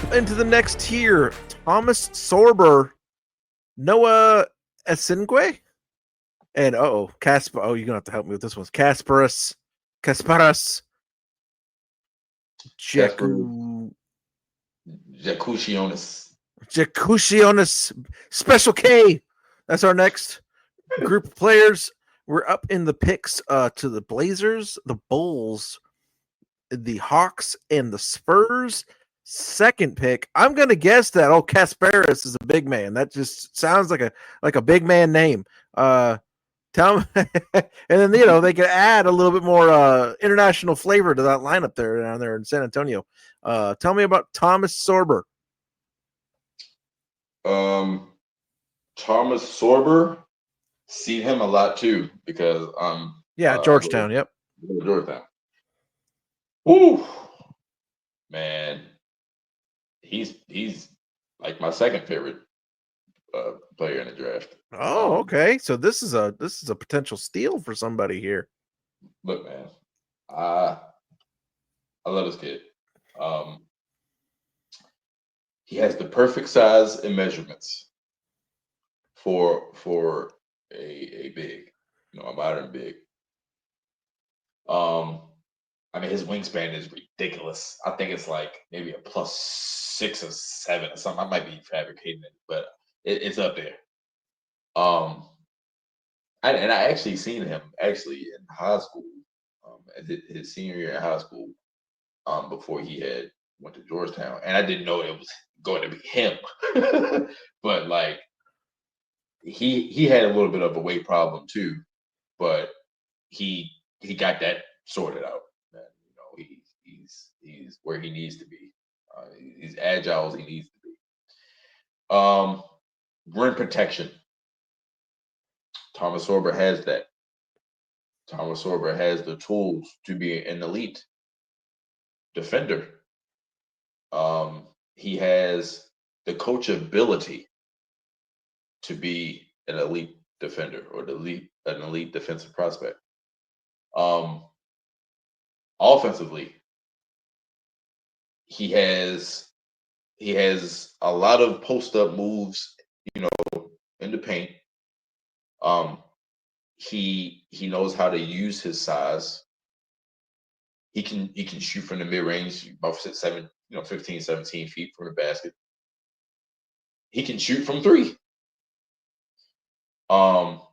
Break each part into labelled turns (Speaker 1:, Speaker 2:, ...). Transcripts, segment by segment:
Speaker 1: Up into the next tier, Thomas Sorber, Noah Esingwe, and Casper. Oh, you're gonna have to help me with this one. Kasparas,
Speaker 2: Casper
Speaker 1: Jaku,
Speaker 2: Jacutionis.
Speaker 1: Jakushionis, Special K. That's our next group of players. We're up in the picks to the Blazers, the Bulls, the Hawks, and the Spurs. Second pick, I'm gonna guess that Kasparis is a big man. That just sounds like a big man name. Tell me, and then they could add a little bit more international flavor to that lineup there down there in San Antonio. Tell me about Thomas Sorber.
Speaker 2: Thomas Sorber, seen him a lot too because
Speaker 1: Yeah,
Speaker 2: I go
Speaker 1: Georgetown. Yep.
Speaker 2: to Georgetown. Woo, man, he's like my second favorite player in the draft.
Speaker 1: Oh, okay. So this is a potential steal for somebody here.
Speaker 2: Look, man, I love this kid. He has the perfect size and measurements for a big, a modern big. I mean, his wingspan is ridiculous. I think it's like maybe a +6 or 7 or something. I might be fabricating it, but it's up there. And I actually seen him actually in high school, his senior year in high school, before he had went to Georgetown, and I didn't know it was going to be him. But like he had a little bit of a weight problem too, but he got that sorted out. And, he's where he needs to be. He's agile as he needs to be. Rim protection. Thomas Sorber has that. Thomas Sorber has the tools to be an elite defender. He has the coachability to be an elite defender or an elite defensive prospect. Offensively, he has a lot of post up moves, in the paint. He knows how to use his size. He can shoot from the mid range, about 15, 17 feet from the basket. He can shoot from three. Now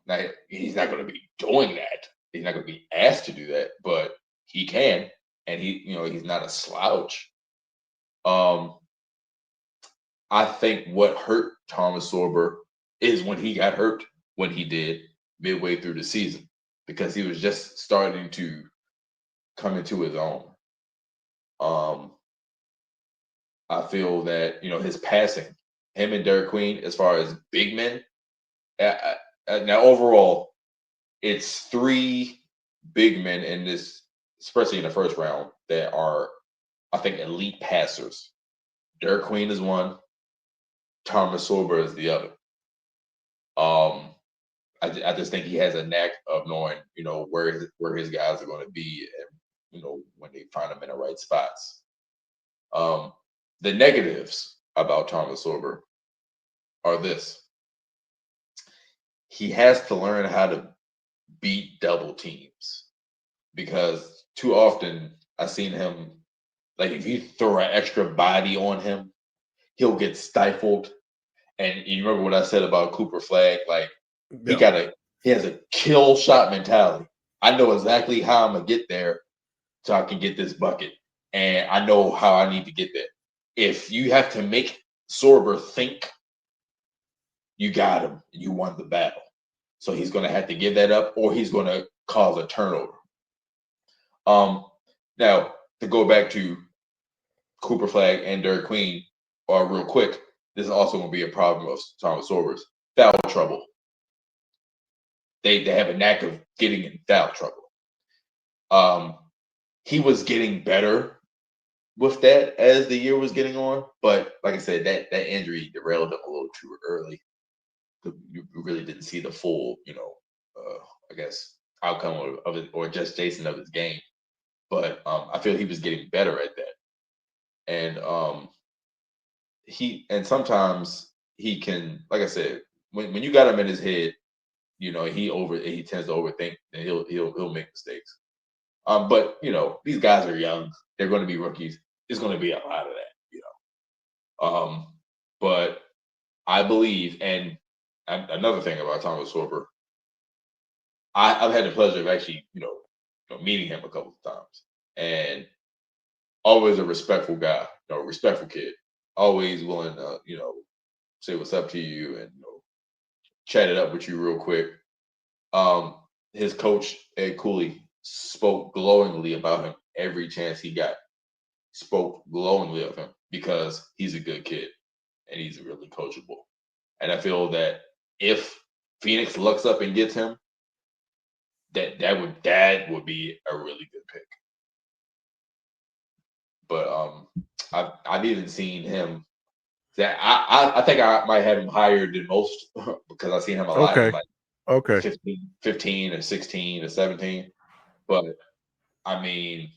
Speaker 2: he's not going to be doing that. He's not going to be asked to do that, but he can, and he's not a slouch. I think what hurt Thomas Sorber is when he got hurt when he did midway through the season, because he was just starting to come into his own. I feel that his passing, him and Derek Queen, as far as big men. Now overall, it's 3 big men in this, especially in the first round, that are, I think, elite passers. Derek Queen is one. Thomas Sorber is the other. I just think he has a knack of knowing, where his guys are going to be, and when they find them in the right spots. The negatives about Thomas Sorber are this: he has to learn how to beat double teams, because too often I've seen him, like, if you throw an extra body on him, he'll get stifled. And you remember what I said about Cooper Flag? Like, he has a kill shot mentality. I know exactly how I'm gonna get there so I can get this bucket, and I know how I need to get there. If you have to make Sorber think, you got him, you won the battle. So he's gonna have to give that up, or he's gonna cause a turnover. Now, to go back to Cooper Flag and Derek Queen, real quick, this is also going to be a problem of Thomas Sorber's: foul trouble. They have a knack of getting in foul trouble. He was getting better with that as the year was getting on, but like I said, that injury derailed him a little too early. You really didn't see the full, I guess, outcome of it, or just Jason of his game. But I feel he was getting better at that. And sometimes he can, like I said, when you got him in his head, he tends to overthink and he'll make mistakes. But these guys are young; they're going to be rookies. There's going to be a lot of that. But I believe, and another thing about Thomas Sorber, I've had the pleasure of actually, meeting him a couple of times, and always a respectful guy, respectful kid, always willing to, say what's up to you and chat it up with you real quick. His coach Ed Cooley spoke glowingly about him every chance he got. Spoke glowingly of him because he's a good kid and he's really coachable. And I feel that if Phoenix looks up and gets him, that would be a really good pick. But I've even seen him. That I think I might have him higher than most because I've seen him a lot in
Speaker 1: Okay.
Speaker 2: like
Speaker 1: Okay.
Speaker 2: 15 or 16 or 17. But I mean,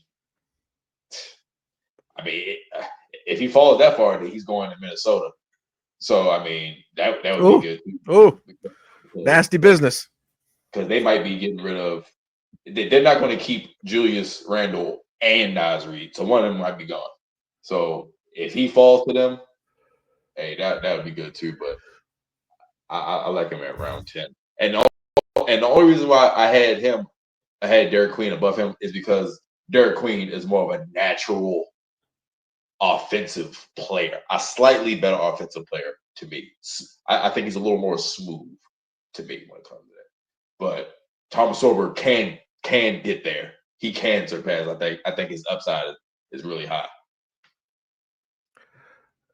Speaker 2: if he falls that far, then he's going to Minnesota. So I mean, that would be good too.
Speaker 1: Oh, nasty business.
Speaker 2: Because they might be getting rid of. They're not going to keep Julius Randle and Nas Reed, so one of them might be gone. So if he falls to them, hey, that would be good too. But I like him at round 10. And the only reason why I had Derek Queen above him is because Derek Queen is more of a natural offensive player, a slightly better offensive player to me. I think he's a little more smooth to me when it comes to that. But Thomas Sorber can get there. He can surpass. I think his upside is really high.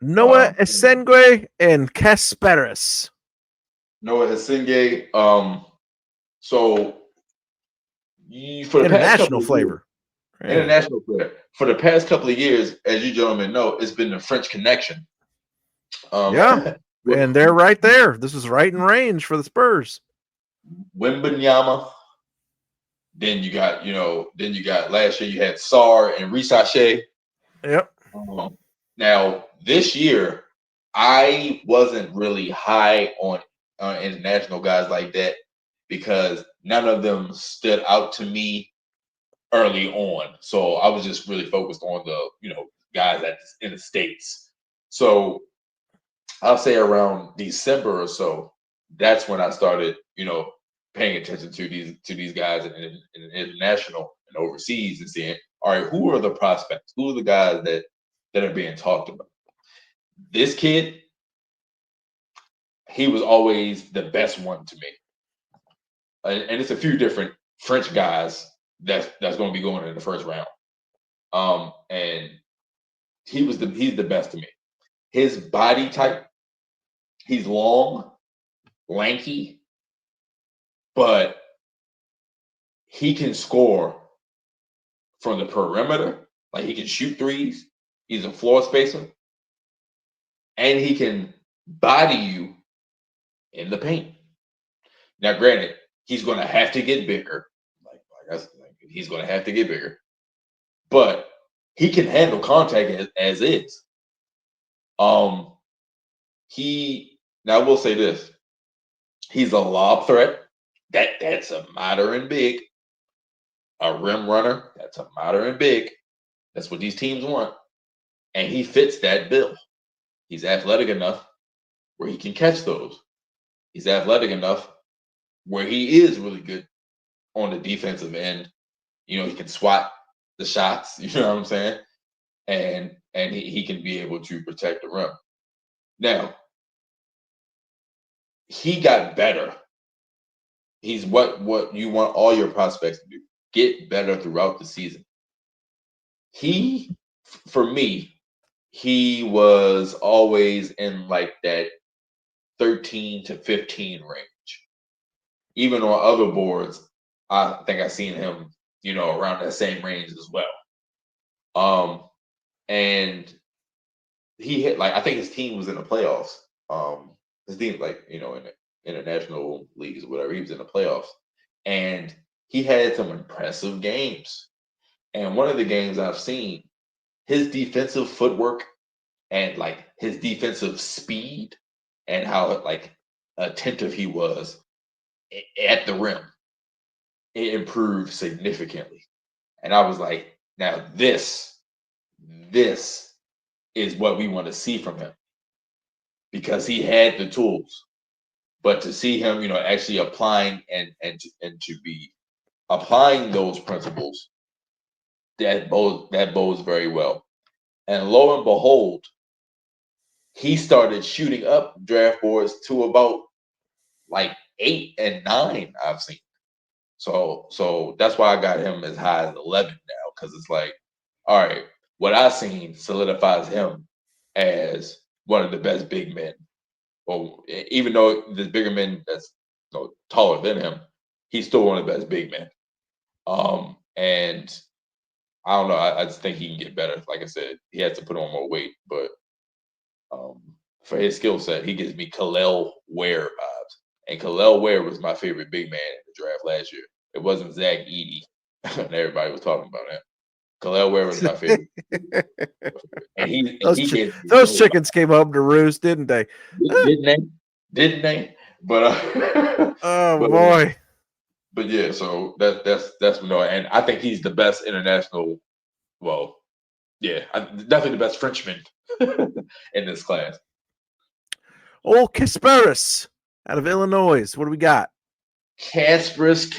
Speaker 1: Noah Essengue and Kasparis.
Speaker 2: Noah Essengue. So for the past couple
Speaker 1: International
Speaker 2: of
Speaker 1: flavor.
Speaker 2: years, international player. For the past couple of years, as you gentlemen know, it's been the French Connection.
Speaker 1: Yeah, and they're right there. This is right in range for the Spurs.
Speaker 2: Wembanyama. Then you got last year you had Sar and Risache.
Speaker 1: Yep.
Speaker 2: Now this year, I wasn't really high on international guys like that because none of them stood out to me early on. So I was just really focused on the guys in the States. So I'll say around December or so, that's when I started paying attention to these guys in international and overseas and seeing, all right, who are the prospects? Who are the guys that are being talked about? This kid, he was always the best one to me. And it's a few different French guys that's going to be going in the first round. And he's the best to me. His body type, he's long, lanky, but he can score from the perimeter. Like he can shoot threes. He's a floor spacer. And he can body you in the paint. Now, granted, he's going to have to get bigger. He's going to have to get bigger. But he can handle contact as is. Now I will say this. He's a lob threat. That's a modern big. A rim runner. That's a modern big. That's what these teams want. And he fits that bill. He's athletic enough where he can catch those. He's athletic enough where he is really good on the defensive end. He can swat the shots, you know what I'm saying? And he can be able to protect the rim. Now, he got better. He's what you want all your prospects to do. Get better throughout the season. For me, he was always in like that 13 to 15 range. Even on other boards, I think I've seen him, around that same range as well. And he hit I think his team was in the playoffs. His team in the international leagues or whatever, he was in the playoffs. And he had some impressive games. And one of the games I've seen, his defensive footwork and like his defensive speed and how like attentive he was at the rim, it improved significantly. And I was like, now this is what we want to see from him because he had the tools. But to see him, actually applying and to be applying those principles, that bodes very well. And lo and behold, he started shooting up draft boards to about like 8 and 9 I've seen. So that's why I got him as high as 11 now, because it's like, all right, what I've seen solidifies him as one of the best big men. Well, even though there's bigger men that's taller than him, he's still one of the best big men. And I don't know. I just think he can get better. Like I said, he has to put on more weight, but for his skill set, he gives me Khalil Ware vibes. And Khalil Ware was my favorite big man in the draft last year. It wasn't Zach Edey, and everybody was talking about him. Khalil Ware was my favorite, and
Speaker 1: those chickens came home to roost, didn't they?
Speaker 2: Didn't they? But
Speaker 1: oh boy.
Speaker 2: But yeah, so that's and I think he's the best international. Well, yeah, definitely the best Frenchman in this class.
Speaker 1: Old Kasparis out of Illinois. What do we got?
Speaker 2: Kasparis.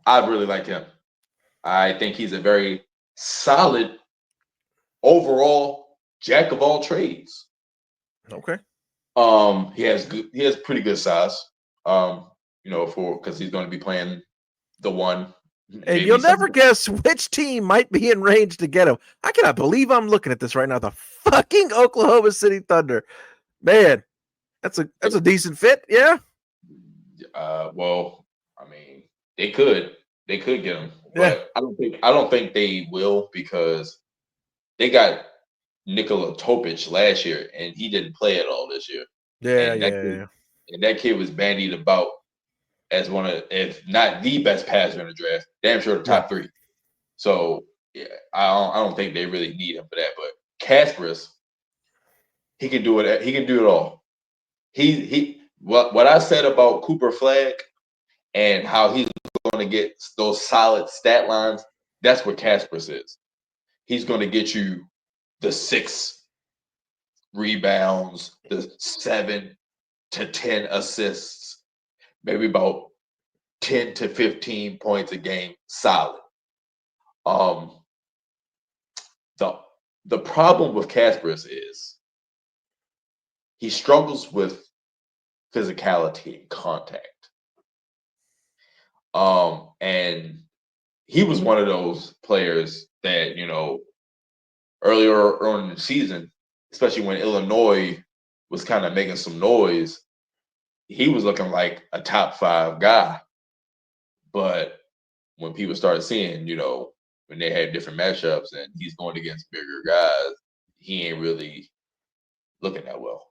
Speaker 2: I really like him. I think he's a very solid overall jack of all trades.
Speaker 1: Okay.
Speaker 2: He has pretty good size. Because he's going to be playing the one.
Speaker 1: And you'll never guess which team might be in range to get him. I cannot believe I'm looking at this right now. The fucking Oklahoma City Thunder. Man, that's a decent fit, yeah?
Speaker 2: Well, I mean, they could get him, but yeah. I don't think they will, because they got Nikola Topic last year and he didn't play at all this year.
Speaker 1: Yeah,
Speaker 2: and that kid was bandied about as one of, if not the best passer in the draft, damn sure the top 3. So yeah, I don't think they really need him for that. But Kasparis, he can do it. He can do it all. What I said about Cooper Flagg and how he's going to get those solid stat lines, that's what Kasparis is. He's going to get you the 6 rebounds, the 7 to 10 assists, maybe about 10 to 15 points a game, solid. The problem with Kasparis is he struggles with physicality and contact. And he was one of those players that, earlier on in the season, especially when Illinois was kind of making some noise, he was looking like a top 5 guy. But when people started seeing, when they had different matchups and he's going against bigger guys, he ain't really looking that well.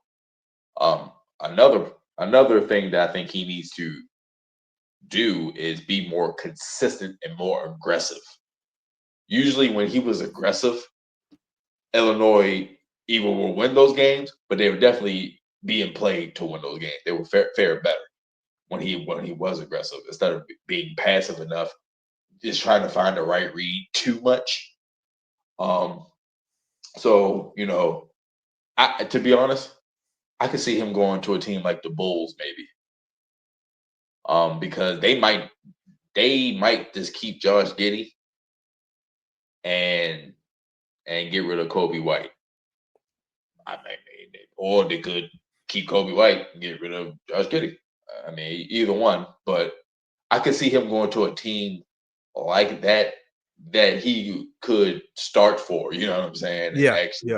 Speaker 2: Another thing that I think he needs to do is be more consistent and more aggressive. Usually when he was aggressive, Illinois either will win those games, but they would definitely be in play to win those games. They would fare better when he was aggressive, instead of being passive enough, just trying to find the right read too much. So, to be honest, I could see him going to a team like the Bulls, maybe. Because they might just keep Josh Giddey and get rid of Kobe White. Or they could keep Kobe White and get rid of Josh Giddey. I mean, either one. But I could see him going to a team like that he could start for. You know what I'm saying?
Speaker 1: Yeah.
Speaker 2: And actually,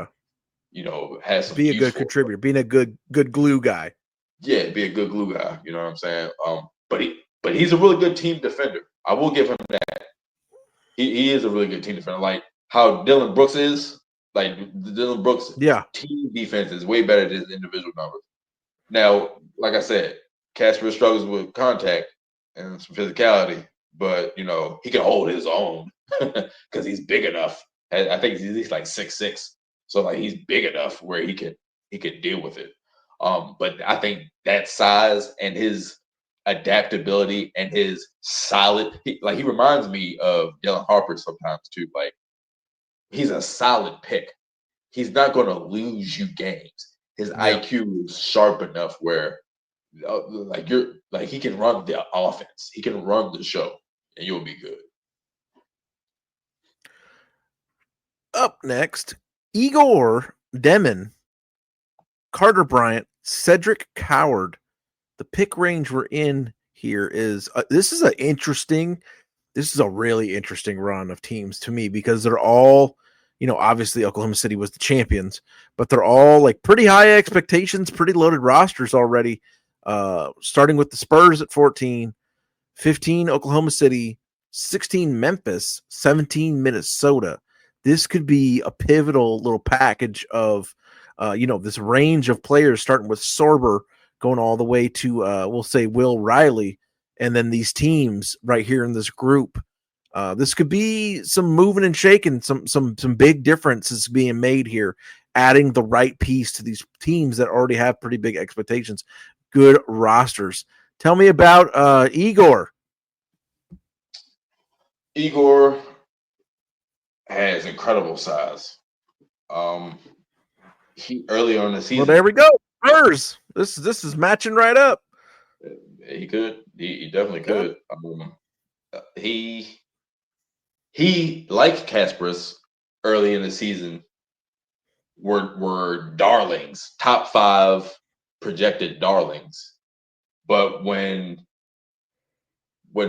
Speaker 2: has some.
Speaker 1: Be a good contributor. Being a good glue guy.
Speaker 2: Yeah, be a good glue guy. You know what I'm saying? But he's a really good team defender. I will give him that. He is a really good team defender. Like how Dylan Brooks is. Like Dylan Brooks' team defense is way better than his individual numbers. Now, like I said, Kasparis struggles with contact and some physicality, but he can hold his own because he's big enough. I think he's at least like 6'6", so like he's big enough where he could deal with it. But I think that size and his adaptability and his like he reminds me of Dylan Harper sometimes too. Like he's a solid pick. He's not going to lose you games. His
Speaker 1: Yeah.
Speaker 2: IQ is sharp enough where like he can run the offense. He can run the show, and you'll be good.
Speaker 1: Up next, Igor Demon, Carter Bryant, Cedric Coward. The pick range we're in here is this is a really interesting run of teams to me because they're all, obviously Oklahoma City was the champions, but they're all like pretty high expectations, pretty loaded rosters already. Starting with the Spurs at 14, 15 Oklahoma City, 16 Memphis, 17 Minnesota. This could be a pivotal little package of, this range of players starting with Sorber going all the way to, we'll say, Will Riley, and then these teams right here in this group. This could be some moving and shaking, some big differences being made here, adding the right piece to these teams that already have pretty big expectations, good rosters. Tell me about Igor.
Speaker 2: Igor has incredible size. He early on in the
Speaker 1: Well,
Speaker 2: season,
Speaker 1: there we go. Spurs. This is matching right up.
Speaker 2: he could. He definitely
Speaker 1: Yeah.
Speaker 2: could. He like Kasparis early in the season were darlings, top 5 projected darlings. But when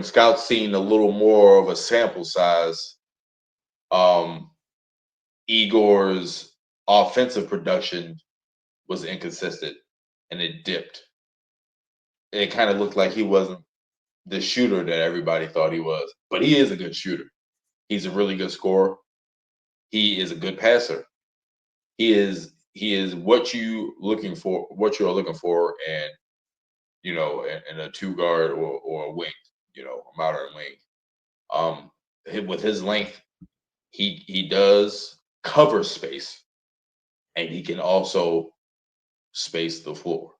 Speaker 2: scouts seen a little more of a sample size, um, Igor's offensive production was inconsistent and it dipped. It kind of looked like he wasn't the shooter that everybody thought he was, but he is a good shooter. He's a really good scorer. He is a good passer. He is what you are looking for, and in a 2 guard or a wing, a modern wing. With his length, he does cover space, and he can also space the floor.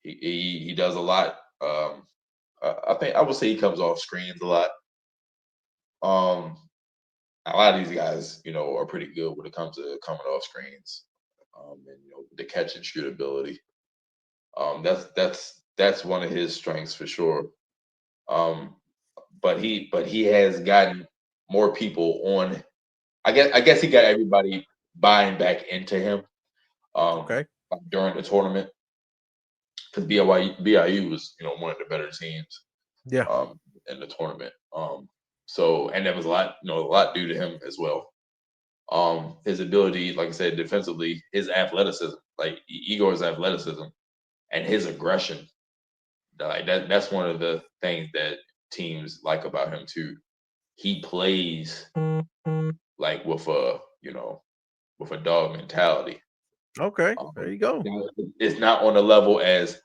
Speaker 2: He does a lot. I think I would say he comes off screens a lot. Um, a lot of these guys, are pretty good when it comes to coming off screens, and the catch and shoot ability. That's one of his strengths for sure. Um, but he has gotten more people on. I guess he got everybody buying back into him um,
Speaker 1: Okay.
Speaker 2: during the tournament because BYU was one of the better teams
Speaker 1: Yeah.
Speaker 2: in the tournament. So and there was a lot due to him as well. His ability, like I said, defensively, his athleticism, like Igor's athleticism and his aggression, like that's one of the things that teams like about him too. He plays like with a dog mentality.
Speaker 1: Okay. There
Speaker 2: Um,
Speaker 1: you go.
Speaker 2: it's not on the level as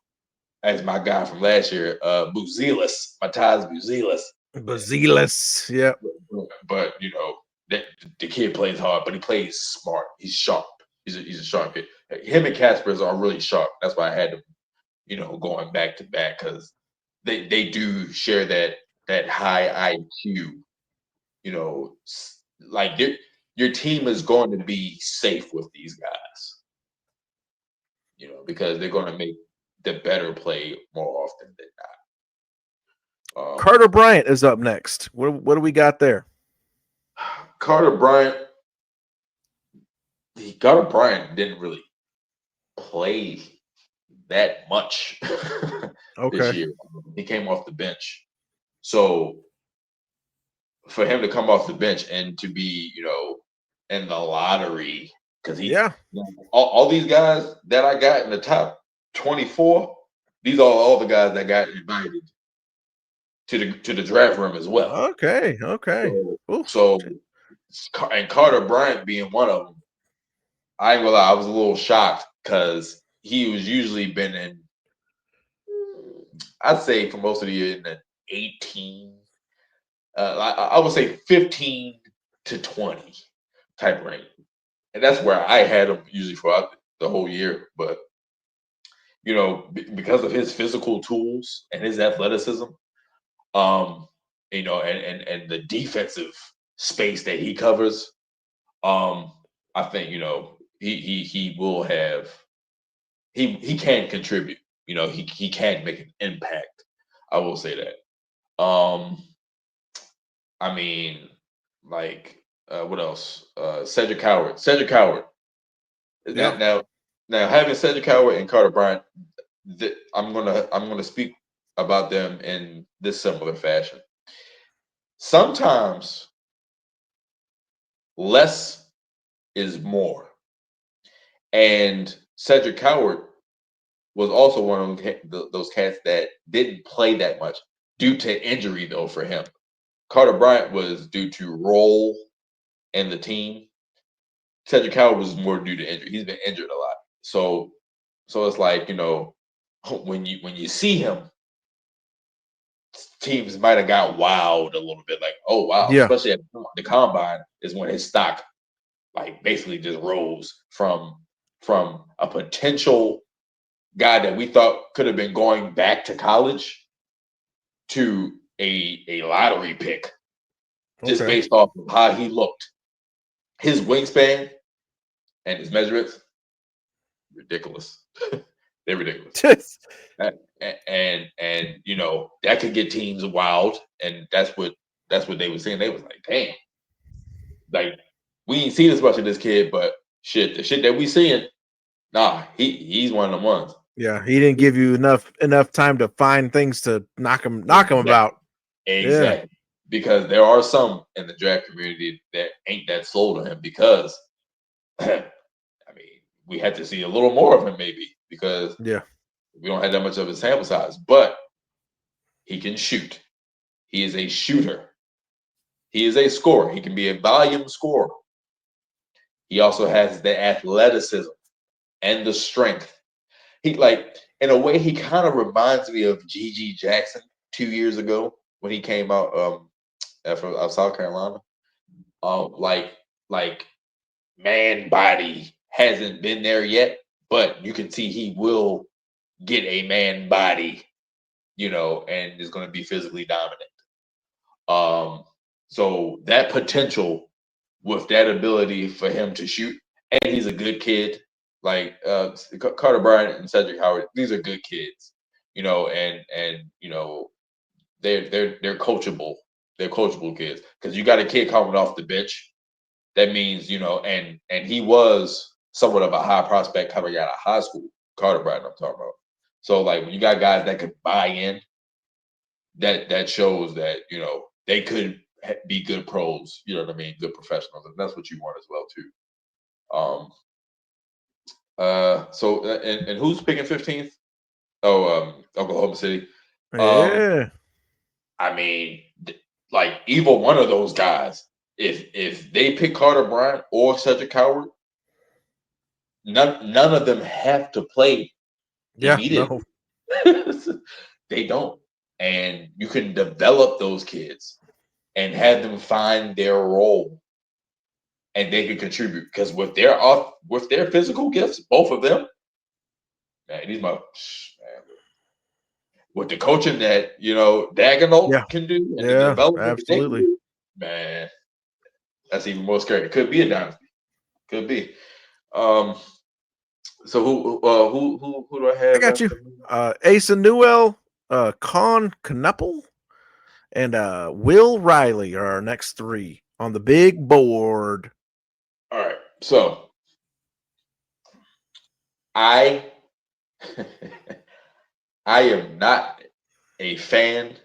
Speaker 2: my guy from last year, Buzelis, Mataz Buzelis.
Speaker 1: Bazilis. Yeah.
Speaker 2: But that the kid plays hard, but he plays smart. He's sharp. He's a sharp kid. Him and Caspers are really sharp. That's why I had them, going back to back because they do share that high IQ. Like your team is going to be safe with these guys. Because they're going to make the better play more often than not.
Speaker 1: Carter Bryant is up next. What do we got there?
Speaker 2: Carter Bryant, Carter Bryant didn't really play that much this
Speaker 1: Okay.
Speaker 2: year. He came off the bench. So for him to come off the bench and to be, in the lottery, because
Speaker 1: Yeah.
Speaker 2: all these guys that I got in the top 24, these are all the guys that got invited to the draft room as well.
Speaker 1: Okay. Okay.
Speaker 2: So,
Speaker 1: Oof.
Speaker 2: so and Carter Bryant being one of them, I ain't gonna lie, I was a little shocked because he was usually been in, I'd say for most of the year in the 18, I would say 15 to 20 type range. And that's where I had him usually throughout the whole year. But, because of his physical tools and his athleticism, um, and the defensive space that he covers, I think, he will have he can contribute. He can make an impact. I will say that. I mean, like, what else? Cedric Howard. Cedric Howard.
Speaker 1: Yeah.
Speaker 2: Now, having Cedric Howard and Carter Bryant, I'm gonna speak about them in this similar fashion. Sometimes less is more, and Cedric Howard was also one of those cats that didn't play that much due to injury, though. For him, Carter Bryant was due to role in the team. Cedric Howard was more due to injury. He's been injured a lot, so it's like, when you see him, teams might have got wowed a little bit, like, oh wow,
Speaker 1: Yeah.
Speaker 2: especially at the combine is when his stock like basically just rose from a potential guy that we thought could have been going back to college to a lottery pick just
Speaker 1: Okay.
Speaker 2: based off of how he looked. His wingspan and his measurements, ridiculous. They're ridiculous. And that could get teams wild, and that's what they were saying. They was like, damn, like, we ain't seen as much of this kid, but shit, the shit that we seeing, nah, he's one of them ones.
Speaker 1: Yeah, he didn't give you enough time to find things to knock him
Speaker 2: Exactly.
Speaker 1: about. Yeah.
Speaker 2: Exactly. Because there are some in the draft community that ain't that sold on him because I mean, we had to see a little more of him maybe because
Speaker 1: Yeah.
Speaker 2: we don't have that much of a sample size, but he can shoot. He is a shooter. He is a scorer. He can be a volume scorer. He also has the athleticism and the strength. He, like, in a way, he kind of reminds me of G.G. Jackson 2 years ago when he came out from South Carolina. Like man body hasn't been there yet, but you can see he will get a man body, and is going to be physically dominant. So that potential with that ability for him to shoot, and he's a good kid. Like, Carter Bryant and Cedric Howard, these are good kids, and they're coachable. They're coachable kids because you got a kid coming off the bench. That means, and he was somewhat of a high prospect coming out of high school. Carter Bryant, I'm talking about. So, like, when you got guys that could buy in, that shows that they could be good pros. You know what I mean? Good professionals, and that's what you want as well too. So, and who's picking 15th? Oh, Oklahoma City.
Speaker 1: Yeah.
Speaker 2: I mean, like, either one of those guys, if they pick Carter Bryant or Cedric Howard, none of them have to play
Speaker 1: Yeah.
Speaker 2: immediately.
Speaker 1: No.
Speaker 2: They don't, and you can develop those kids and have them find their role, and they can contribute because with their physical gifts, both of them, man, man, with the coaching that Dagnall
Speaker 1: Yeah.
Speaker 2: can do and the
Speaker 1: Yeah.
Speaker 2: development that they can
Speaker 1: Absolutely.
Speaker 2: do, man, that's even more scary. It could be a dynasty. Could be. So who do I
Speaker 1: I
Speaker 2: have
Speaker 1: got you.
Speaker 2: after me?
Speaker 1: Asa Newell, Con Knuppel, and Will Riley are our next three on the big board.
Speaker 2: All right. So I I am not a fan.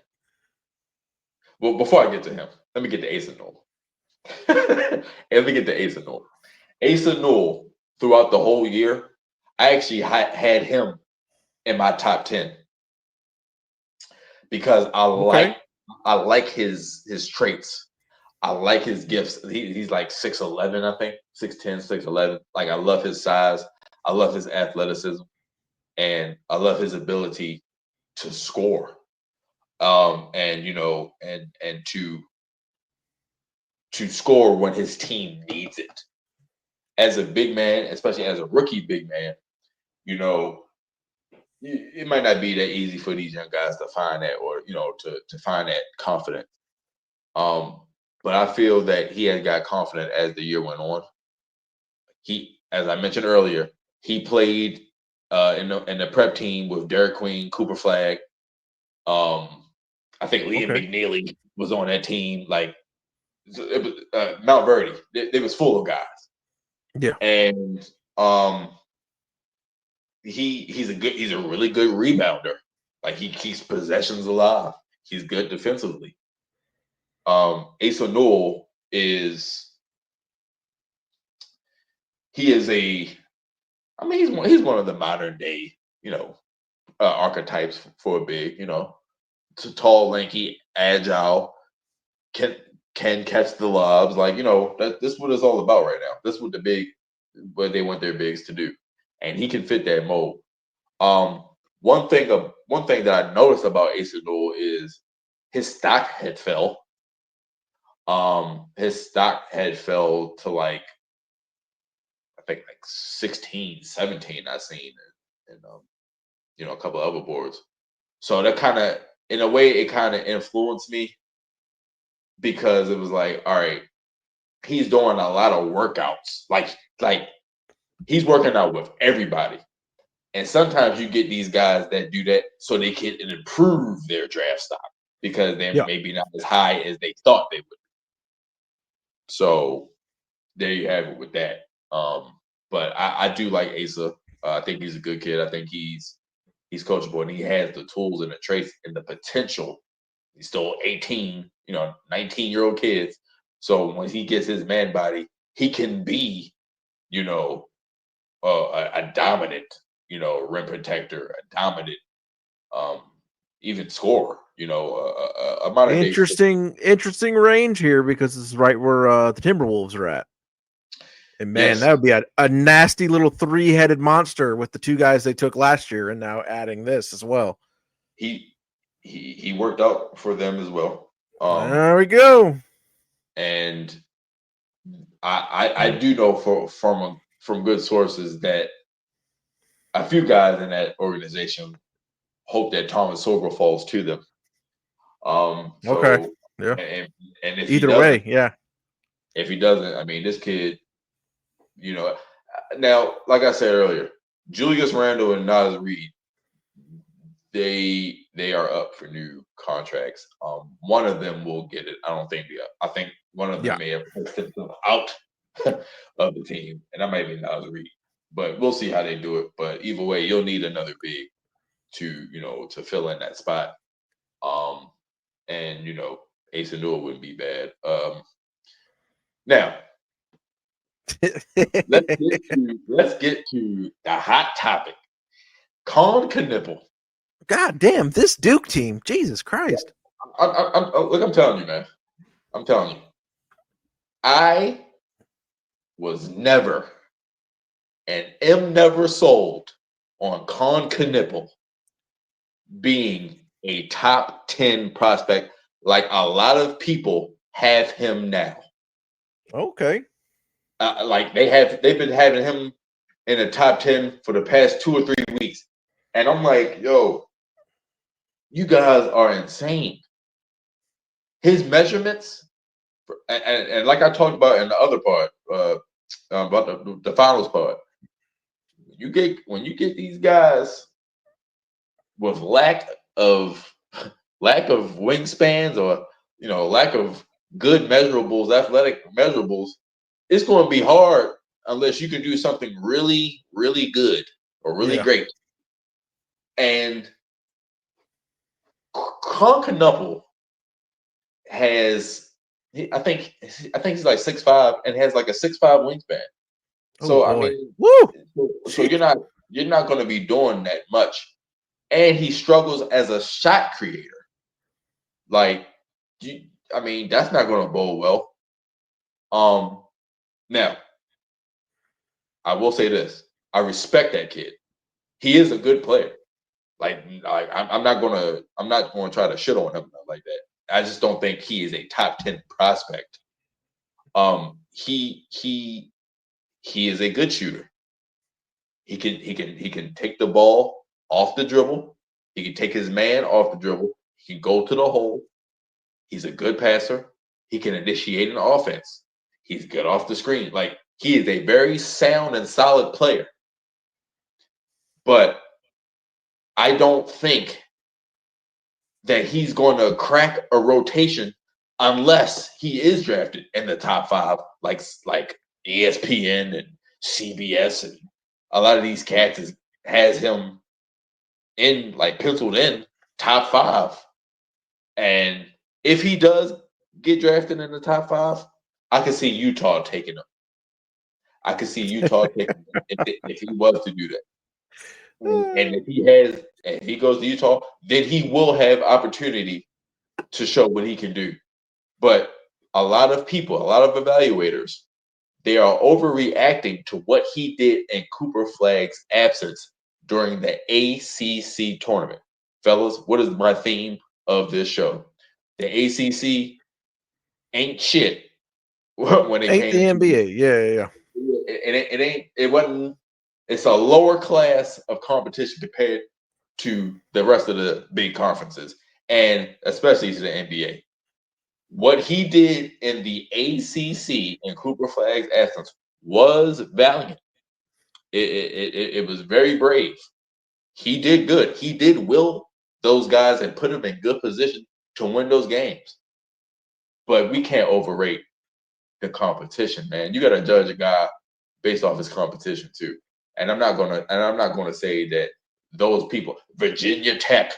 Speaker 2: Well, before I get to him, let me get to Asa Newell. And let me get to Asa Newell. Asa Newell, throughout the whole year, I actually had him in my top 10 because
Speaker 1: Okay.
Speaker 2: I like his traits. I like his gifts. He's like 6'11", I think, 6'10", 6'11". Like, I love his size. I love his athleticism, and I love his ability to score. And and to score when his team needs it. As a big man, especially as a rookie big man, you know, it might not be that easy for these young guys to find that, or to find that confidence. But I feel that he has got confident as the year went on. He, as I mentioned earlier, he played in the prep team with Derek Queen, Cooper Flagg. I think Liam
Speaker 1: Okay.
Speaker 2: McNeely was on that team. Like it was Mount Verdi. It was full of guys.
Speaker 1: Yeah.
Speaker 2: And he's a really good rebounder. Like he keeps possessions alive. He's good defensively. Asa Newell is he's one of the modern day, archetypes for a big, tall, lanky, agile, can catch the lobs. Like, this is what it's all about right now. This is what they want their bigs to do. And he can fit that mold. One thing that I noticed about Asa Newell is his stock had fell. His stock had fell to like, I think like 16, 17 I seen in a couple of other boards. So that kind of, in a way, it kind of influenced me because it was like, all right, he's doing a lot of workouts. Like he's working out with everybody. And sometimes you get these guys that do that so they can improve their draft stock because they're maybe not as high as they thought they would be. So there you have it with that. But I do like Asa. I think he's a good kid. I think he's coachable and he has the tools and the traits and the potential. He's still 18, 19-year-old kids. So when he gets his man body, he can be, a dominant, rim protector, a dominant, even scorer, a modern day.
Speaker 1: Interesting range here because this is right where the Timberwolves are at. And man,
Speaker 2: Yes.
Speaker 1: that would be a nasty little 3-headed monster with the two guys they took last year, and now adding this as well.
Speaker 2: He worked out for them as well.
Speaker 1: There we go.
Speaker 2: And I do know from good sources that a few guys in that organization hope that Thomas Silver falls to them.
Speaker 1: Okay. Yeah.
Speaker 2: And if
Speaker 1: either way, yeah.
Speaker 2: If he doesn't, I mean, this kid, now, like I said earlier, Julius Randle and Naz Reid, they are up for new contracts. One of them will get it. I think one of them may have pushed himself out of the team, and that might be Naz Reid. But we'll see how they do it. But either way, you'll need another big to fill in that spot. And Asa Newell wouldn't be bad. Now let's get to the hot topic. Colin Knippel.
Speaker 1: God damn, this Duke team. Jesus Christ.
Speaker 2: I'm telling you, man. I'm telling you. I was never and am never sold on Colin Knippel being a top 10 prospect like a lot of people have him now.
Speaker 1: Okay.
Speaker 2: Like they've been having him in the top 10 for the past 2 or 3 weeks. And I'm like, yo, you guys are insane. His measurements, and like I talked about in the other part, about the finals part, when you get these guys with lack of wingspans or lack of good measurables, athletic measurables, it's going to be hard unless you can do something really, really good or really great. And Colin Knuppel has, I think he's like 6'5" and has like a 6'5" wingspan. So I mean, so you're not going to be doing that much. And he struggles as a shot creator. Like, that's not going to bode well. Now, I will say this: I respect that kid. He is a good player. I'm not going to try to shit on him like that. I just don't think he is a top 10 prospect. He is a good shooter. He can take the ball off the dribble. He can take his man off the dribble. He can go to the hole. He's a good passer. He can initiate an offense. He's good off the screen. Like he is a very sound and solid player. But I don't think that he's going to crack a rotation unless he is drafted in the top 5, like ESPN and CBS and a lot of these cats has him in like penciled in top 5. And if he does get drafted in the top 5, I can see Utah taking him. I could see Utah taking him if he was to do that. And if he goes to Utah, then he will have opportunity to show what he can do. But a lot of people, a lot of evaluators, they are overreacting to what he did in Cooper Flagg's absence during the ACC tournament. Fellas, what is my theme of this show? The ACC ain't shit when it
Speaker 1: Ain't the
Speaker 2: came to
Speaker 1: NBA. Yeah.
Speaker 2: it wasn't. It's a lower class of competition compared to the rest of the big conferences, and especially to the NBA. What he did in the ACC in Cooper Flagg's absence was valiant. It was very brave. He did good. He did will those guys and put them in good position to win those games. But we can't overrate the competition, man. You got to judge a guy based off his competition too. And I'm not gonna say that those people, Virginia Tech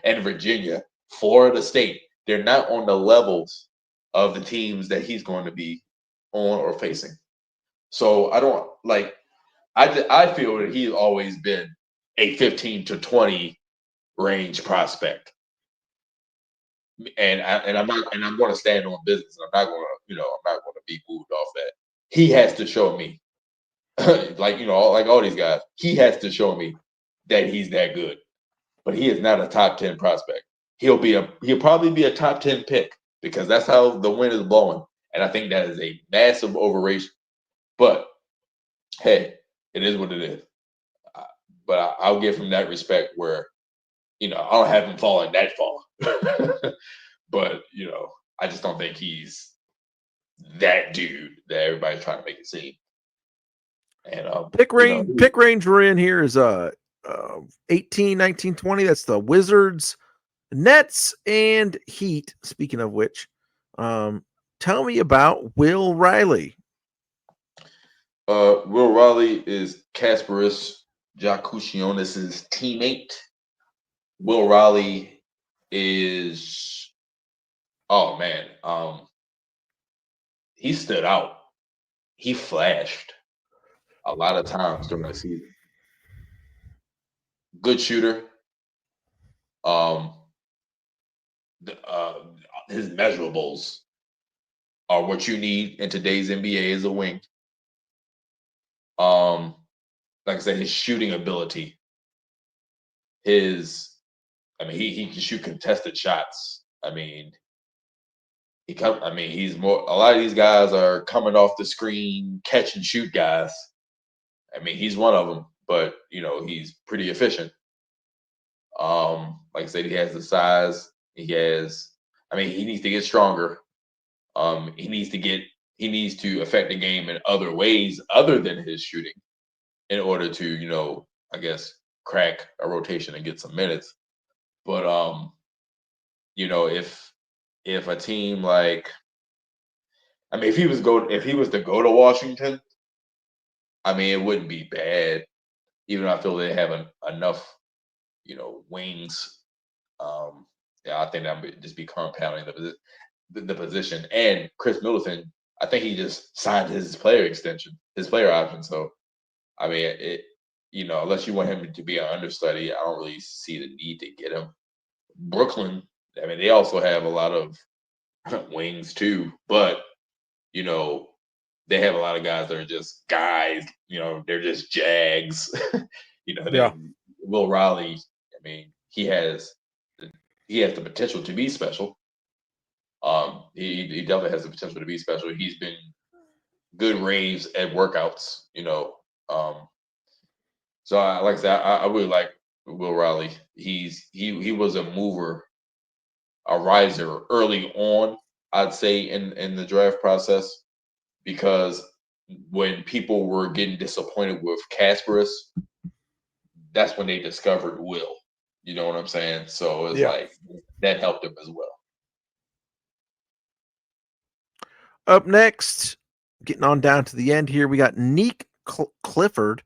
Speaker 2: and Virginia, Florida State, they're not on the levels of the teams that he's going to be on or facing. So I don't like. I feel that he's always been a 15 to 20 range prospect, I'm going to stand on business. I'm not going to be moved off that. He has to show me, like all these guys, he has to show me that he's that good. But he is not a top 10 prospect. He'll probably be a top 10 pick because that's how the wind is blowing. And I think that is a massive overration. But hey, it is what it is. But I'll give him that respect where, I don't have him falling that far. But, I just don't think he's that dude that everybody's trying to make it seem. And
Speaker 1: pick range we're in here is 18, 19, 20. That's the Wizards, Nets, and Heat. Speaking of which, tell me about Will Riley.
Speaker 2: Will Riley is Kasparis Jakusionis' teammate. Will Riley is, oh man, he stood out. He flashed a lot of times during the season. Good shooter. His measurables are what you need in today's NBA as a wing. Like I said, his shooting ability, he can shoot contested shots. He's more. A lot of these guys are coming off the screen, catch and shoot guys. He's one of them, but he's pretty efficient. Like I said, he has the size. He needs to get stronger. He needs to affect the game in other ways other than his shooting in order to, I guess, crack a rotation and get some minutes. But if a team like, if he was to go to Washington, it wouldn't be bad. Even though I feel they have enough, wings. I think that would just be compounding the position. And Chris Middleton, I think he just signed his player option. So, unless you want him to be an understudy, I don't really see the need to get him. Brooklyn, they also have a lot of wings too, but they have a lot of guys that are just guys. They're just jags. Will Riley, he has the potential to be special. He definitely has the potential to be special. He's been good raves at workouts, So like I said, I really like Will Riley. He was a mover, a riser early on, I'd say in the draft process, because when people were getting disappointed with Casperus, that's when they discovered Will. You know what I'm saying? So it's
Speaker 1: Yeah.
Speaker 2: like that helped him as well.
Speaker 1: Up next, getting on down to the end here, we got Neek Clifford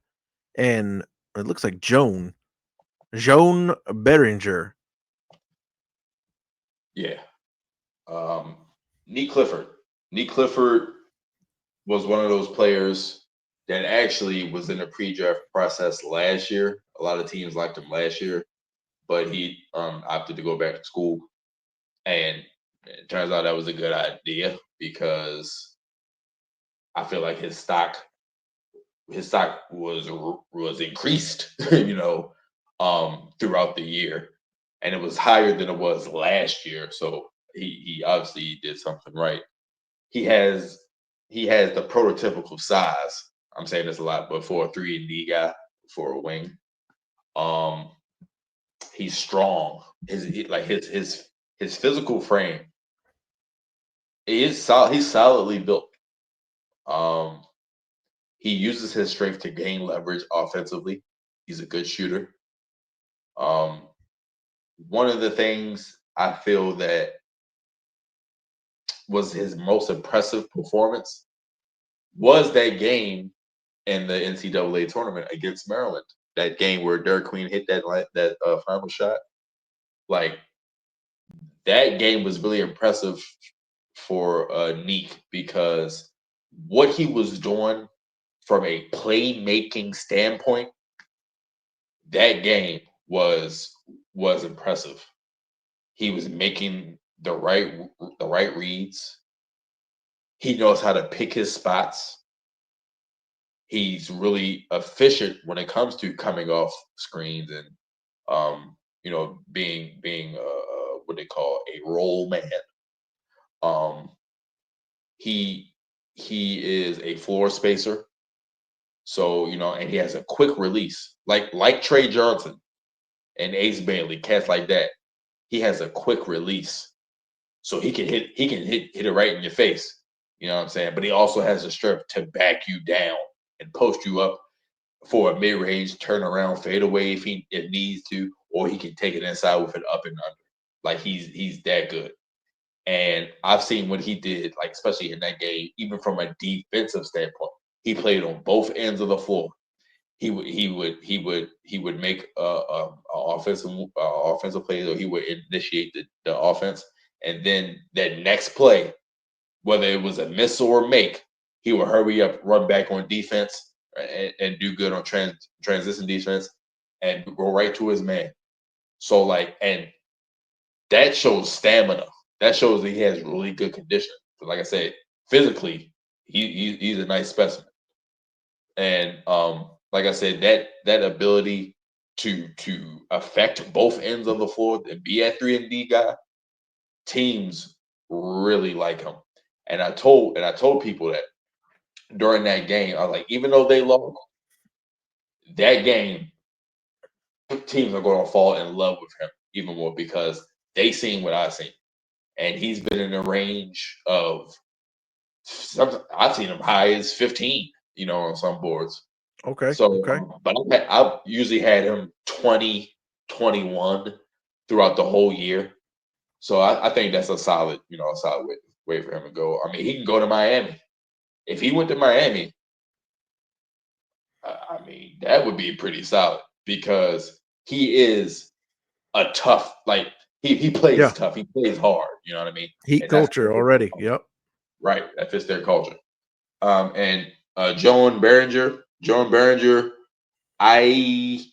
Speaker 1: and it looks like Joan Beringer.
Speaker 2: Yeah. Neek Clifford. Neek Clifford was one of those players that actually was in the pre-draft process last year. A lot of teams liked him last year, but he opted to go back to school. And it turns out that was a good idea because I feel like his stock was increased, throughout the year, and it was higher than it was last year. So he obviously did something right. He has he has the prototypical size. I'm saying this a lot, but for a 3-and-D guy, for a wing, um, he's strong. His physical frame is solid. He's solidly built. Um, he uses his strength to gain leverage offensively. He's a good shooter. Um, One of the things I feel that was his most impressive performance was that game in the NCAA tournament against Maryland. That game where Derek Queen hit that final shot. Like that game was really impressive for Neek because what he was doing from a playmaking standpoint, that game was impressive. He was making the right reads. He knows how to pick his spots. He's really efficient when it comes to coming off screens and being what they call a roll man. Um, he he is a floor spacer, so and he has a quick release, like Trey Johnson and Ace Bailey, cats like that. He has a quick release, so he can hit it right in your face. You know what I'm saying? But he also has the strength to back you down and post you up for a mid-range turnaround fadeaway if needs to, or he can take it inside with an up and under. Like he's that good. And I've seen what he did, like especially in that game, even from a defensive standpoint. He played on both ends of the floor. He would make offensive plays, or he would initiate the offense, and then that next play, whether it was a miss or a make, he would hurry up, run back on defense, and do good on transition defense, and go right to his man. So and that shows stamina. That shows that he has really good condition. Like I said, physically, he's a nice specimen. And like I said, that ability to affect both ends of the floor and be a 3-and-D guy, teams really like him. And I told people that during that game, I was like, even though they lost that game, teams are going to fall in love with him even more because they seen what I seen, and he's been in the range of I've seen him high as 15, on some boards.
Speaker 1: Okay.
Speaker 2: So,
Speaker 1: Okay.
Speaker 2: but I've usually had him 20, 21 throughout the whole year. So I think that's a solid way for him to go. I mean, he can go to Miami. If he went to Miami, I mean, that would be pretty solid because he is a tough, like he plays
Speaker 1: Yeah.
Speaker 2: tough. He plays hard. You know what I mean?
Speaker 1: Heat
Speaker 2: And that's
Speaker 1: culture already. Yep.
Speaker 2: right. That fits their culture. And Joan Behringer, I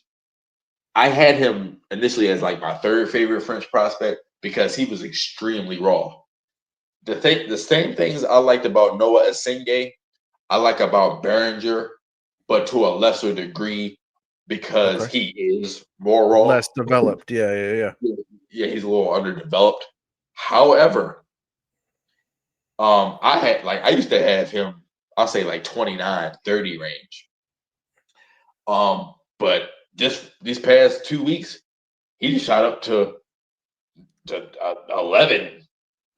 Speaker 2: I had him initially as like my third favorite French prospect because he was extremely raw. The same things I liked about Noah Asenge, I like about Behringer, but to a lesser degree because
Speaker 1: Okay.
Speaker 2: he is more raw.
Speaker 1: Less developed. Yeah. Yeah. Yeah.
Speaker 2: Yeah, he's a little underdeveloped. However, I used to have him, I'll say like 29, 30 range. But just these past 2 weeks, he just shot up to 11,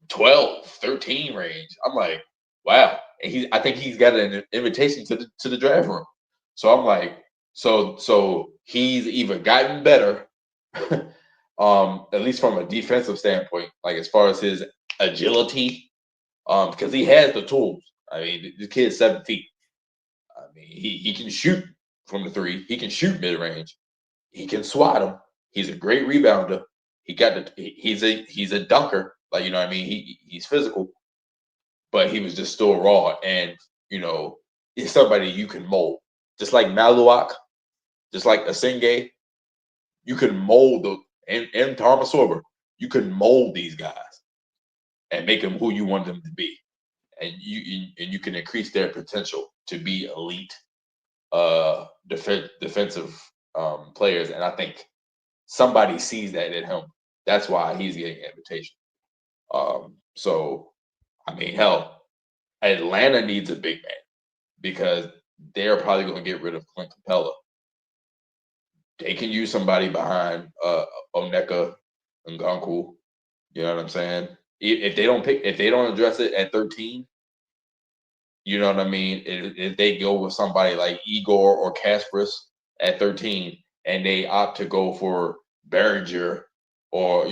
Speaker 2: 12, 13 range. I'm like, wow. And I think he's got an invitation to the draft room. So I'm like, so he's either gotten better, at least from a defensive standpoint, like as far as his agility, because he has the tools. I mean, the kid's 7 feet. I mean, he can shoot from the three. He can shoot mid range. He can swat him. He's a great rebounder. He's a dunker. Like, you know what I mean? He's physical, but he was just still raw. And, it's somebody you can mold. Just like Maluak, just like Asenge, you can mold and Tarma Sorber, you can mold these guys and make them who you want them to be. And you can increase their potential to be elite defensive players. And I think somebody sees that in him. That's why he's getting an invitation. So, I mean, hell, Atlanta needs a big man because they're probably going to get rid of Clint Capella. They can use somebody behind Oneka and Gunku. You know what I'm saying? If they don't address it at 13, you know what I mean? If they go with somebody like Igor or Kasparis at 13, and they opt to go for Berger or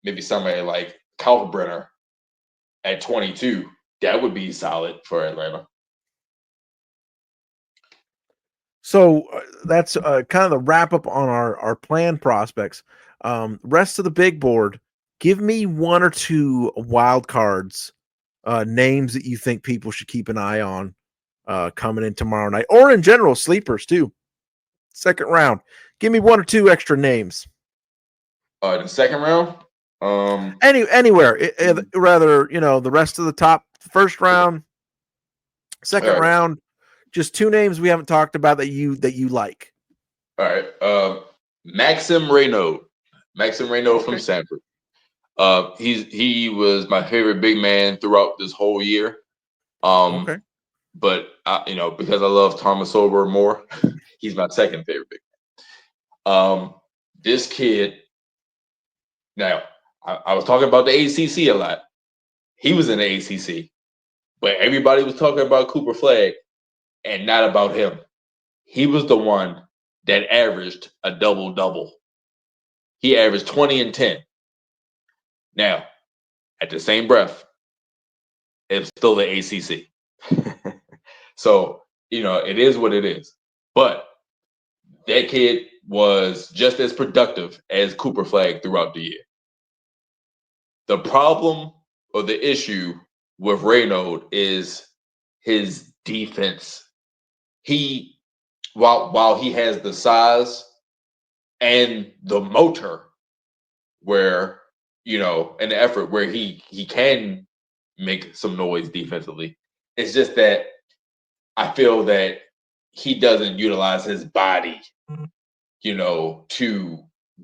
Speaker 2: maybe somebody like Kalkbrenner at 22, that would be solid for Atlanta.
Speaker 1: So that's kind of the wrap up on our plan prospects. Rest of the big board, give me one or two wild cards, names that you think people should keep an eye on coming in tomorrow night, or in general, sleepers too. Second round, give me one or two extra names.
Speaker 2: The second round,
Speaker 1: Anywhere, rather, the rest of the top, first round, second
Speaker 2: right.
Speaker 1: round, just two names we haven't talked about that you like.
Speaker 2: All right. Maxim Reynaud.
Speaker 1: Okay.
Speaker 2: From Sanford. He was my favorite big man throughout this whole year.
Speaker 1: Okay.
Speaker 2: But because I love Thomas Sober more, he's my second favorite big man. This kid. Now, I was talking about the ACC a lot. He was in the ACC, but everybody was talking about Cooper Flagg and not about him. He was the one that averaged a double-double. He averaged 20 and 10. Now, at the same breath, it's still the ACC. So, it is what it is. But that kid was just as productive as Cooper Flagg throughout the year. The problem or the issue with Reynaud is his defense. While he has the size and the motor where, an effort where he can make some noise defensively. It's just that I feel that he doesn't utilize his body, to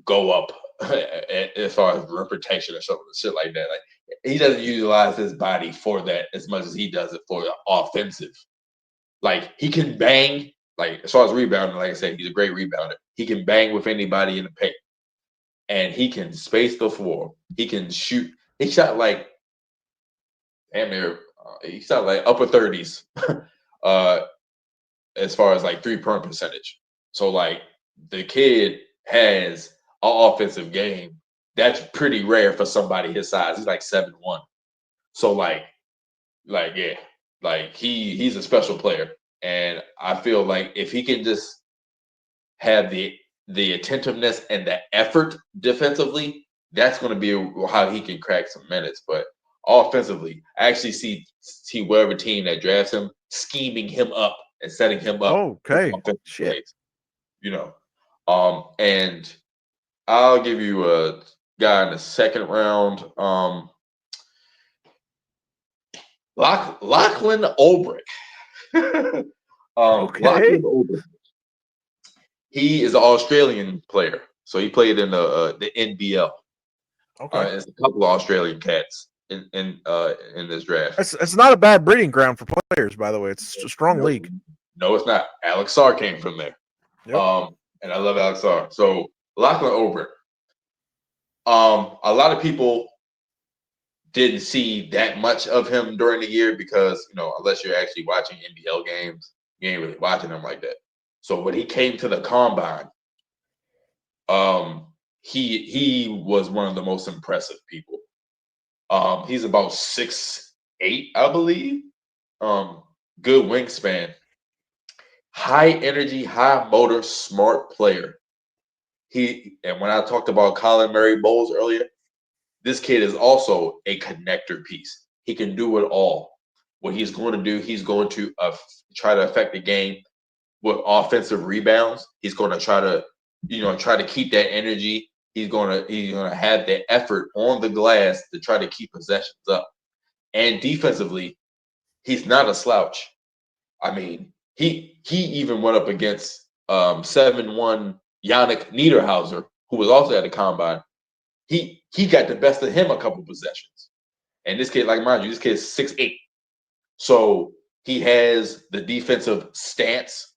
Speaker 2: go up as far as rim protection or something, shit like that. Like, he doesn't utilize his body for that as much as he does it for the offensive. Like, he can bang, like, as far as rebounding, like I said, he's a great rebounder. He can bang with anybody in the paint. And he can space the floor. He can shoot. He shot like damn near. He shot like upper 30s, as far as like 3-point percentage. So like the kid has an offensive game that's pretty rare for somebody his size. He's like 7'1". So like yeah, like he's a special player, and I feel like if he can just have the attentiveness and the effort defensively, that's going to be how he can crack some minutes. But offensively, I actually see whatever team that drafts him scheming him up and setting him up for
Speaker 1: Okay.
Speaker 2: offensive
Speaker 1: Shit.
Speaker 2: plays. And I'll give you a guy in the second round. Lachlan Olbrich.
Speaker 1: Okay.
Speaker 2: Lachlan Olbrich. He is an Australian player, so he played in the NBL.
Speaker 1: Okay.
Speaker 2: It's a couple of Australian cats. in this draft.
Speaker 1: It's not a bad breeding ground for players, by the way. It's a strong league.
Speaker 2: No, it's not. Alex Sarr came from there. Yep. And I love Alex Sarr. So Lachlan Over. A lot of people didn't see that much of him during the year because, unless you're actually watching NBL games, you ain't really watching them like that. So when he came to the combine, he was one of the most impressive people. He's about 6'8", I believe. Good wingspan. High energy, high motor, smart player. And when I talked about Colin Murray Bowles earlier, this kid is also a connector piece. He can do it all. What he's going to do, he's going to try to affect the game with offensive rebounds. He's going to try to keep that energy. He's going to have the effort on the glass to try to keep possessions up. And defensively, he's not a slouch. I mean, he even went up against 7'1" Yannick Niederhauser, who was also at the combine. He got the best of him a couple possessions. And this kid, like mind you, this kid is 6'8". So he has the defensive stance,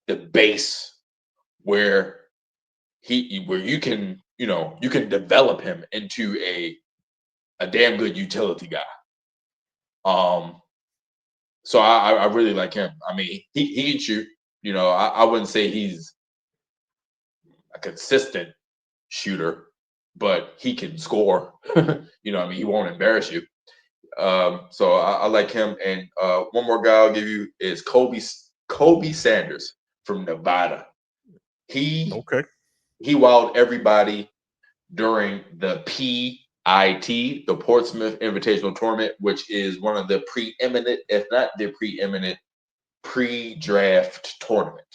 Speaker 2: the base where you can develop him into a damn good utility guy. So I really like him. I mean, he can shoot. I wouldn't say he's a consistent shooter, but he can score. He won't embarrass you. So I like him. And one more guy I'll give you is Kobe Sanders from Nevada. He wowed everybody during the PIT, the Portsmouth Invitational Tournament, which is one of the preeminent, if not the preeminent, pre-draft tournament.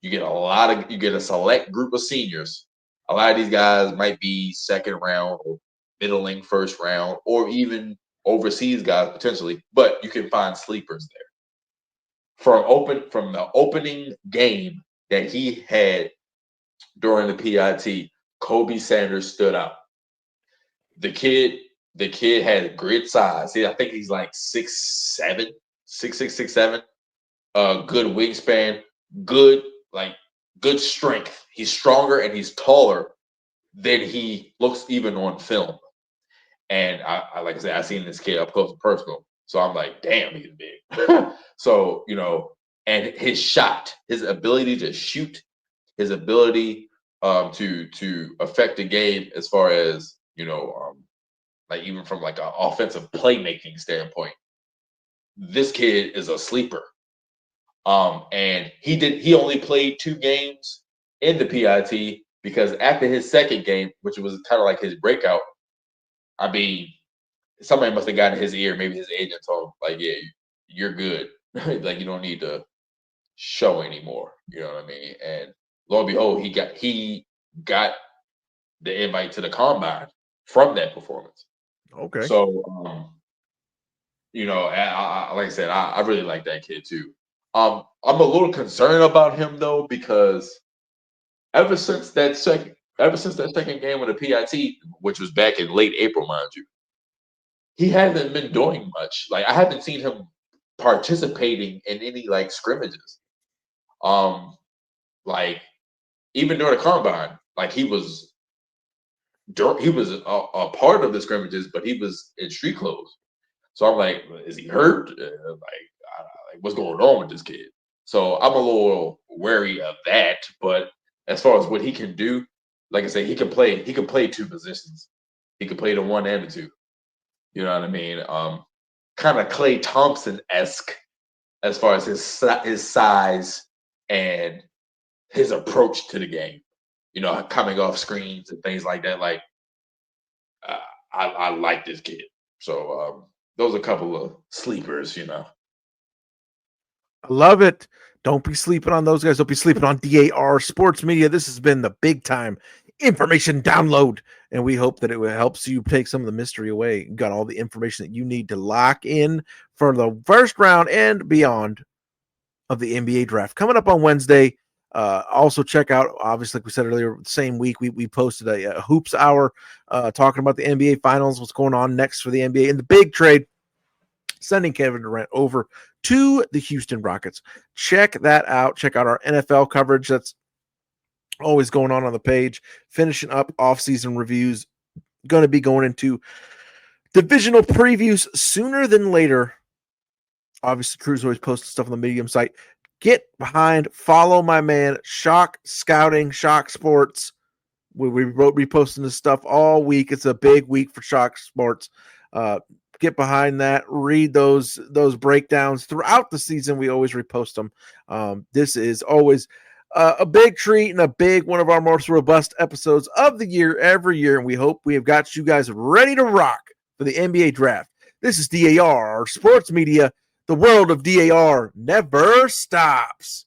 Speaker 2: You get a select group of seniors. A lot of these guys might be second round or middling first round, or even overseas guys potentially, but you can find sleepers there. From the opening game that he had during the PIT, Kobe Sanders stood out. The kid had grid size. I think he's like 6'7", 6'6", 6'7". Good wingspan, good strength. He's stronger and he's taller than he looks even on film. And I like I said, I've seen this kid up close and personal. So I'm like, damn, he's big. So, and his shot, his ability to shoot, his ability to affect the game as far as, even from like an offensive playmaking standpoint. This kid is a sleeper. And he only played 2 games in the PIT because after his second game, which was kind of like his breakout, I mean, somebody must have gotten his ear. Maybe his agent told him, like, yeah, you're good. Like, you don't need to show anymore. You know what I mean? And lo and behold, he got the invite to the combine from that performance.
Speaker 1: Okay.
Speaker 2: So, like I said, I really like that kid too. I'm a little concerned about him though, because ever since that second game of the PIT, which was back in late April, mind you, he hasn't been doing much. Like, I haven't seen him participating in any like scrimmages. Like, even during the combine, like he was a part of the scrimmages, but he was in street clothes. So I'm like, is he hurt? Like, what's going on with this kid? So I'm a little wary of that. But as far as what he can do, like I said, he can play 2 positions. He can play the 1 and the 2. You know what I mean? Kind of Klay Thompson-esque as far as his size and his approach to the game. Coming off screens and things like that. Like, I like this kid. So those are a couple of sleepers,
Speaker 1: I love it. Don't be sleeping on those guys. Don't be sleeping on DAR Sports Media. This has been the big time information download, and we hope that it helps you take some of the mystery away. You got all the information that you need to lock in for the first round and beyond of the NBA draft. Coming up on Wednesday, Also check out, obviously, like we said earlier, same week we posted a Hoops Hour talking about the NBA Finals, what's going on next for the NBA, and the big trade, sending Kevin Durant over to the Houston Rockets. Check that out. Check out our NFL coverage that's always going on the page. Finishing up off-season reviews. Going to be going into divisional previews sooner than later. Obviously, Crew's always posting stuff on the Medium site. Get behind, follow my man, Shok Scouting, Shok Sports. We reposting this stuff all week. It's a big week for Shok Sports. Get behind that. Read those breakdowns throughout the season. We always repost them. This is always a big treat and a big one of our most robust episodes of the year every year. And we hope we have got you guys ready to rock for the NBA draft. This is DAR, Sports Media. The world of DAR never stops.